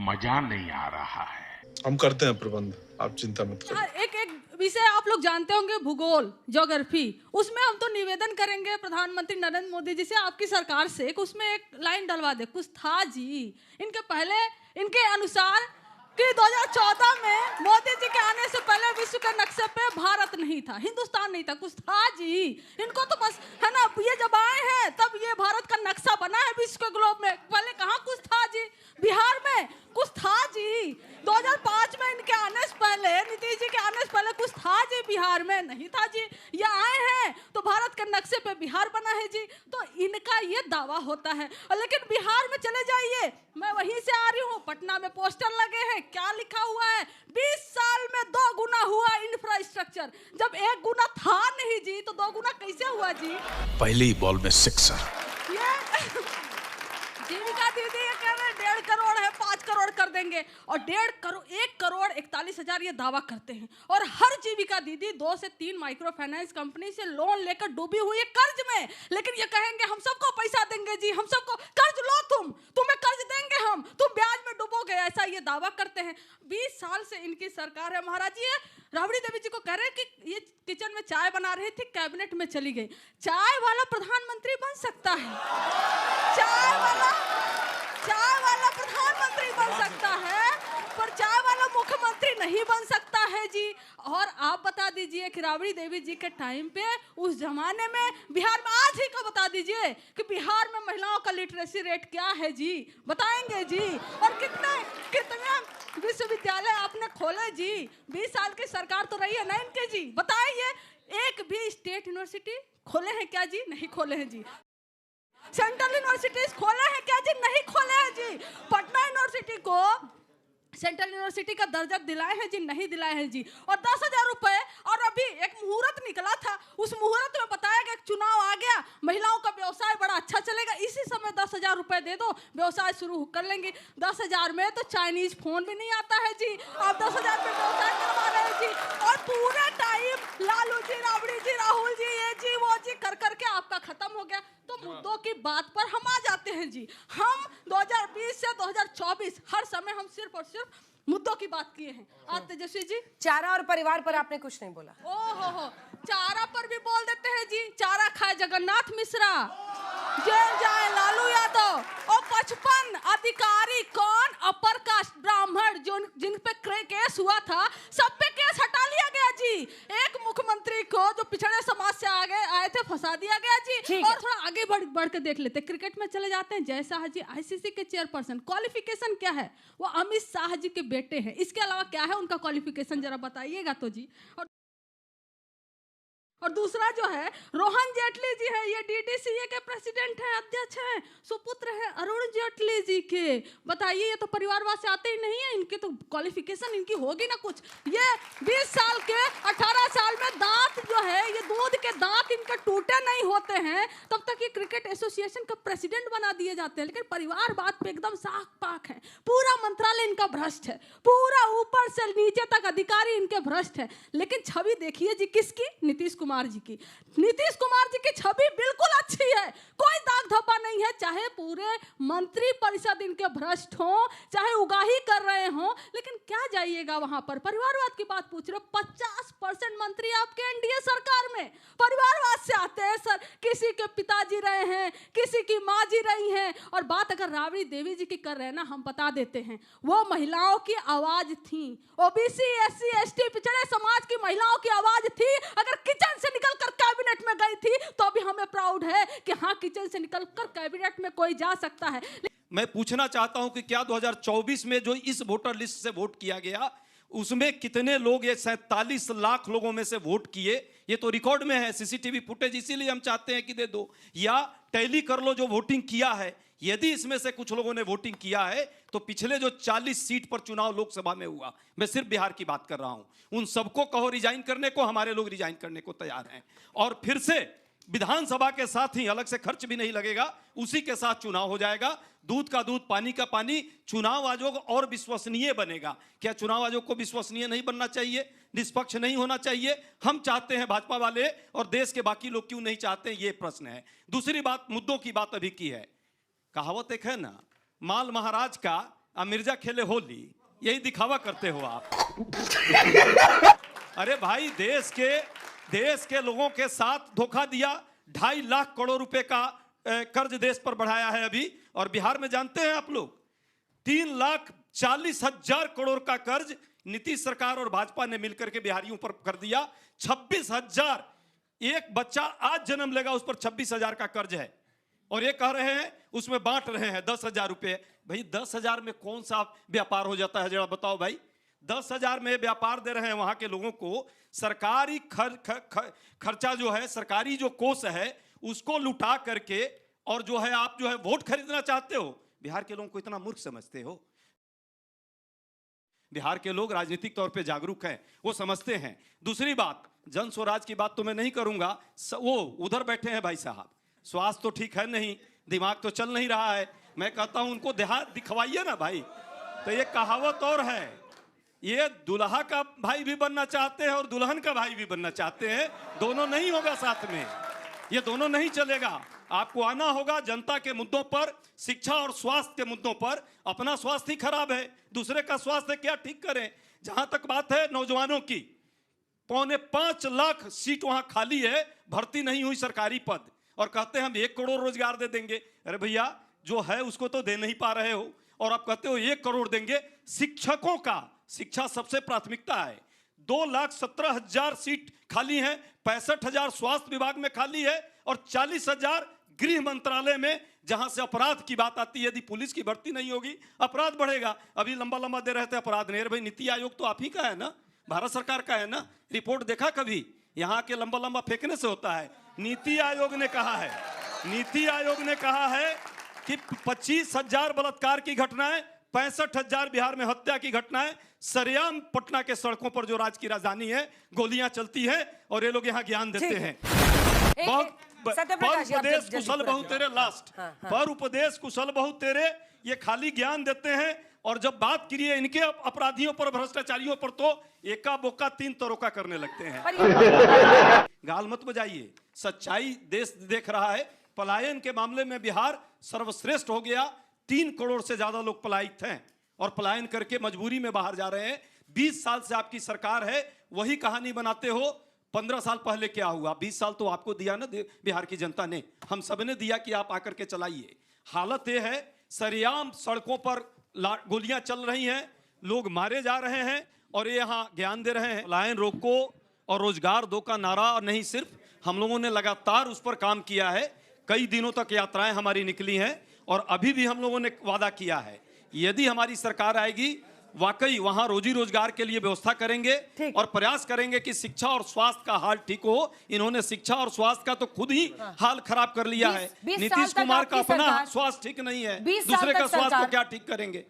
मजा नहीं आ रहा है। हम करते हैं प्रबंध, आप चिंता मत करो। एक एक विषय आप लोग जानते होंगे, भूगोल, ज्योग्राफी, उसमें हम तो निवेदन करेंगे प्रधानमंत्री नरेंद्र मोदी जी से, आपकी सरकार से, कि उसमें एक लाइन डलवा दे। कुछ था जी इनके पहले, इनके अनुसार कि 2014 में मोदी जी के आने से पहले विश्व के नक्शे पे भारत नहीं था, हिंदुस्तान नहीं था, कुछ था जी। इनको तो बस है ना, ये जब आए हैं तब ये भारत का नक्शा बना है विश्व के ग्लोब में। पहले कहाँ कुछ था जी? बिहार में कुछ था जी? 2005 में इनके आने से पहले, नीतीश जी के आने से पहले कुछ था जी? बिहार में नहीं था जी। ये आए हैं तो भारत के नक्शे पे बिहार बना है जी। तो इनका ये दावा होता है। लेकिन बिहार में चले जाइए, मैं वहीं से आ रही हूँ, पटना में पोस्टर लगे हैं, क्या लिखा हुआ है? 20 साल में 2 गुना हुआ इंफ्रास्ट्रक्चर। जब 1 गुना था नहीं जी, तो 2 गुना कैसे हुआ जी? पहली बॉल में सिक्सर। ये जीविका दीदी ये कह रहे 1.5 करोड़ है, 5 करोड़ कर देंगे, और 1 करोड़ 41,000 ये दावा करते हैं। और हर जीविका दीदी 2 से 3 माइक्रो फाइनेंस कंपनी से लोन लेकर डूबी हुई है कर्ज में। लेकिन ये कहेंगे हम सबको पैसा देंगे जी, हम सबको कर्ज लो, तुम्हें कर्ज देंगे हम, तुम ब्याज में डूबोगे, ऐसा ये दावा करते हैं। 20 साल से इनकी सरकार है महाराज जी। राबड़ी देवी जी को कह रहे हैं कि ये किचन में चाय बना रही थी, कैबिनेट में चली गई। चाय वाला प्रधानमंत्री बन सकता है, चाय वाला प्रधानमंत्री बन सकता है, पर चाय वाला मुख्यमंत्री नहीं बन सकता है जी। और आप बता दीजिए कि राबड़ी देवी जी के टाइम पे, उस जमाने में बिहार में, आज ही का बता दीजिए कि बिहार में महिलाओं का लिटरेसी रेट क्या है जी? बताएंगे जी? और कितने विश्वविद्यालय आपने खोले जी? 20 साल की सरकार तो रही है ना इनके जी, बताइए। एक भी स्टेट यूनिवर्सिटी खोले हैं क्या जी? नहीं खोले हैं जी। सेंट्रल यूनिवर्सिटीज खोले हैं क्या जी? नहीं खोले हैं जी। पटना यूनिवर्सिटी को सेंट्रल यूनिवर्सिटी का दर्जा दिलाए हैं जी? नहीं दिलाए हैं जी। और 10,000 रुपए, और अभी एक मुहूर्त निकला था, उस मुहूर्त में बताया गया चुनाव आ गया, महिलाओं का व्यवसाय बड़ा अच्छा चलेगा, इसी समय 10,000 रुपए दे दो, व्यवसाय शुरू कर लेंगे। 10,000 में तो चाइनीज फोन भी नहीं आता है जी, आप 10,000 में व्यवसाय करवा रहे हैं जी। और पूरे टाइम लालू जी, राबड़ी जी, राहुल जी, ये जी वो जी कर करके आपका खत्म हो गया। तो मुद्दों की बात पर हम आ जाते हैं जी। हम 2020 से 2024 हर समय हम सिर्फ और सिर्फ मुद्दों की बात किए हैं। आज तेजस्वी जी, चारा और परिवार पर आपने कुछ नहीं बोला। हो चारा पर भी बोल देते हैं जी। चारा खाए जगन्नाथ मिश्रा, जेल जाए लालू यादव, और 55 अधिकारी कौन? अपर कास्ट ब्राह्मण, जो जिन पे केस हुआ था, सब पे केस हटा लिया गया जी। एक मुख्यमंत्री को जो पिछड़े समाज से आए थे, फंसा दिया गया जी। और थोड़ा आगे बढ़ के देख लेते, क्रिकेट में चले जाते हैं। जय शाह जी आईसीसी के चेयरपर्सन, क्वालिफिकेशन क्या है? वो अमित शाह जी के बेटे हैं। इसके अलावा क्या है उनका क्वालिफिकेशन, जरा बताइएगा तो जी। और दूसरा जो है रोहन जेटली जी है, ये डीडीसीए के प्रेसिडेंट हैं, अध्यक्ष हैं, सुपुत्र हैं अरुण जेटली जी के। बताइए, ये तो परिवारवाद से आते ही नहीं है, इनके तो क्वालिफिकेशन इनकी होगी ना कुछ। ये 20 साल के 18 साल में दांत जो है, ये दूध के दांत इनके टूटे नहीं होते हैं, तब तक ये क्रिकेट एसोसिएशन का प्रेसिडेंट बना दिए जाते हैं। लेकिन परिवारवाद पे एकदम साख पाक है। पूरा मंत्रालय इनका भ्रष्ट है, पूरा ऊपर से नीचे तक अधिकारी इनके भ्रष्ट है। लेकिन छवि देखिए जी किसकी? नीतीश कुमार जी की। नीतीश कुमार जी की छवि बिल्कुल अच्छी है, कोई दाग धब्बा नहीं है। चाहे पूरे मंत्री परिषद इनके भ्रष्ट हो, चाहे उगाही कर रहे हो, लेकिन क्या जाइएगा वहां पर? परिवारवाद की बात पूछ रहे हो। 50% मंत्री आपके एनडीए सरकार में परिवारवाद से आते हैं सर। किसी के पिताजी रहे हैं, किसी की माँ जी रही हैं। और बात अगर राबड़ी देवी जी की कर रहे हैं ना, हम बता देते हैं, वो महिलाओं की आवाज थी, ओबीसी, एससी, एसटी, पिछड़े समाज की महिलाओं की आवाज थी। अगर किचन से निकलकर कैबिनेट में गई थी तो भी हमें प्राउड है कि हाँ, किचन से निकलकर कैबिनेट में कोई जा सकता है। मैं पूछना चाहता हूं कि क्या 2024 में जो इस वोटर लिस्ट से वोट किया गया, उसमें कितने लोग, ये 47 लाख लोगों में से वोट किए? ये तो रिकॉर्ड में है, सीसीटीवी फुटेज, इसीलिए हम चाहते हैं कि दे दो, या टैली कर लो जो वोटिंग किया है। यदि इसमें से कुछ लोगों ने वोटिंग किया है तो पिछले जो 40 सीट पर चुनाव लोकसभा में हुआ, मैं सिर्फ बिहार की बात कर रहा हूं, उन सबको कहो रिजाइन करने को, हमारे लोग रिजाइन करने को तैयार हैं। और फिर से विधानसभा के साथ ही अलग से खर्च भी नहीं लगेगा, उसी के साथ चुनाव हो जाएगा। दूध का दूध, पानी का पानी, चुनाव आयोग और विश्वसनीय बनेगा। क्या चुनाव आयोग को विश्वसनीय नहीं बनना चाहिए, निष्पक्ष नहीं होना चाहिए? हम चाहते हैं, भाजपा वाले, और देश के बाकी लोग क्यों नहीं चाहते, ये प्रश्न है। दूसरी बात, मुद्दों की बात अभी की है। कहावत एक है ना, माल महाराज का अब मिर्जा खेले होली, यही दिखावा करते हो आप। अरे भाई, देश के लोगों के साथ धोखा दिया। 2.5 लाख करोड़ रुपए का कर्ज देश पर बढ़ाया है अभी। और बिहार में जानते हैं आप लोग, 3,40,000 करोड़ का कर्ज नीतीश सरकार और भाजपा ने मिलकर के बिहारियों पर कर दिया। 26,000, एक बच्चा आज जन्म लेगा उस पर 26,000 का कर्ज है। और ये कह रहे हैं उसमें बांट रहे हैं 10,000 रुपए। भाई 10,000 में कौन सा व्यापार हो जाता है, जरा बताओ भाई। 10,000 में व्यापार दे रहे हैं वहां के लोगों को। सरकारी खर्चा जो है, सरकारी जो कोष है उसको लुटा करके, और जो है आप जो है वोट खरीदना चाहते हो। बिहार के लोगों को इतना मूर्ख समझते हो? बिहार के लोग राजनीतिक तौर पे जागरूक हैं, वो समझते हैं। दूसरी बात, जन स्वराज की बात तो मैं नहीं करूंगा। वो उधर बैठे हैं भाई साहब, स्वास्थ्य तो ठीक है नहीं, दिमाग तो चल नहीं रहा है। मैं कहता हूं उनको देहात दिखवाइए ना भाई। तो ये कहावत और है, ये दुल्हा का भाई भी बनना चाहते हैं और दुल्हन का भाई भी बनना चाहते हैं। दोनों नहीं होगा साथ में, ये दोनों नहीं चलेगा। आपको आना होगा जनता के मुद्दों पर, शिक्षा और स्वास्थ्य के मुद्दों पर। अपना स्वास्थ्य ही खराब है, दूसरे का स्वास्थ्य क्या ठीक करें। जहां तक बात है नौजवानों की, 4.25 लाख सीट वहां खाली है, भर्ती नहीं हुई सरकारी पद, और कहते हैं हम 1 करोड़ रोजगार दे देंगे। अरे भैया, जो है उसको तो दे नहीं पा रहे हो, और आप कहते हो 1 करोड़ देंगे। शिक्षकों का, शिक्षा सबसे प्राथमिकता है। 2,17,000 सीट खाली हैं, 65,000 स्वास्थ्य विभाग में खाली है, और 40,000 गृह मंत्रालय में, जहां से अपराध की बात आती है। यदि पुलिस की भर्ती नहीं होगी अपराध बढ़ेगा। अभी लंबा लंबा दे रहे थे अपराध नहीं। भाई नीति आयोग तो आप ही का है ना, भारत सरकार का है ना। रिपोर्ट देखा कभी? यहाँ के लंबा लंबा फेंकने से होता है। नीति आयोग ने कहा है, नीति आयोग ने कहा है कि 25,000 बलात्कार की घटनाएं, 65,000 बिहार में हत्या की घटनाएं, सरेआम पटना के सड़कों पर जो राज्य की राजधानी है गोलियां चलती है, और ये लोग यहाँ ज्ञान देते हैं। बहुत पर उपदेश कुशल बहु तेरे, लास्ट पर उपदेश कुशल बहु तेरे, ये खाली ज्ञान देते हैं। और जब बात करिए इनके अपराधियों पर, भ्रष्टाचारियों पर, तो एका बोका 3 तरोका करने लगते हैं। गाल मत बजाइए, सच्चाई देश देख रहा है। पलायन के मामले में बिहार सर्वश्रेष्ठ हो गया। 3 करोड़ से ज्यादा लोग पलायित हैं और पलायन करके मजबूरी में बाहर जा रहे हैं। 20 साल से आपकी सरकार है, वही कहानी बनाते हो। 15 साल पहले क्या हुआ? 20 साल तो आपको दिया ना बिहार की जनता ने, हम सब ने दिया कि आप आकर के चलाइए। हालत यह है, सरेआम सड़कों पर गोलियां चल रही हैं, लोग मारे जा रहे हैं, और ये यहाँ ज्ञान दे रहे हैं पलायन रोको और रोजगार दो का नारा। और नहीं सिर्फ, हम लोगों ने लगातार उस पर काम किया है। कई दिनों तक यात्राएं हमारी निकली हैं, और अभी भी हम लोगों ने वादा किया है, यदि हमारी सरकार आएगी वाकई वहां रोजी रोजगार के लिए व्यवस्था करेंगे, और प्रयास करेंगे कि शिक्षा और स्वास्थ्य का हाल ठीक हो। इन्होंने शिक्षा और स्वास्थ्य का तो खुद ही हाल खराब कर लिया है। नीतीश कुमार का अपना स्वास्थ्य ठीक नहीं है, दूसरे का स्वास्थ्य को क्या ठीक करेंगे?